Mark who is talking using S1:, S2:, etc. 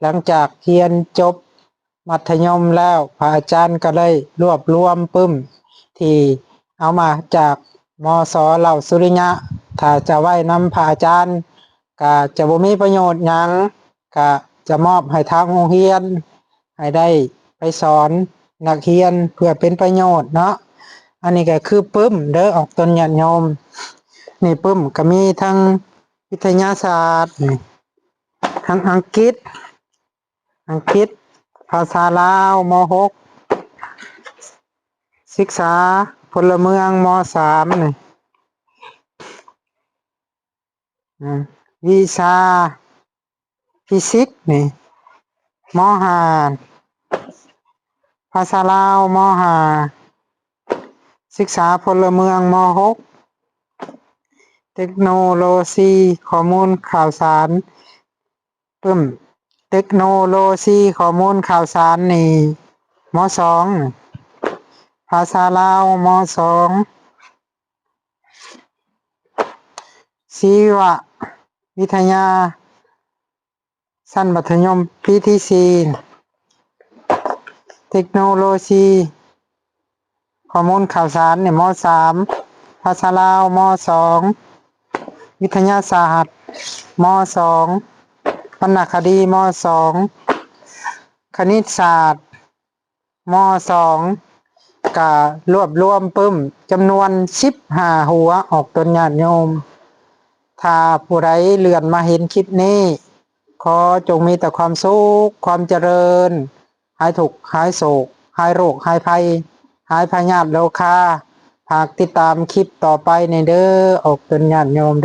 S1: หลังจากเรียนจบมัธยมแล้วพระอาจารย์ก็เลยรวบรวมปึ้มที่เอามาจากมสเหล่าสุริยะถ้าจะไว้นำพระอาจารย์ก็จะบ่มีประโยชน์หยังก็จะมอบให้ทางโรงเรียนให้ได้ไปสอนนักเรียนเพื่อเป็นประโยชน์เนาะอันนี้ก็คือปึ้มเด้อออกตนญาติโยมนี่ปึ้มก็มีทั้งวิทยาศาสตร์ทั้งอังกฤษภาษาลาวม.6 ศึกษาพลเมืองม.3 นี่วิชาฟิสิกส์นี่ม.5 ภาษาลาวม.5 ศึกษาพลเมืองม.6 เทคโนโลยีข้อมูลข่าวสารปึ้มเทคโนโลยีข้อมูลข่าวสารนี่ม.2 ภาษาลาวม.2 ชีววิทยาชั้นมัธยมปีที่4เทคโนโลยีข้อมูลข่าวสารเนี่ยม.3 ภาษาลาวม.2 วิทยาศาสตร์ม.2 วรรณคดีม.2 คณิตศาสตร์ม.2 ก็รวบรวมปึ้มจำนวน15หัวออกตนญาติโยมถ้าผู้ใดเลื่อนมาเห็นคลิปนี้ขอจงมีแต่ความสุขความเจริญหายทุกข์หายโศกหายโรคหายภัยหายพยาธิโรคาหากติดตามคลิปต่อไปในเด้อออกตนญาติโยมเด้อ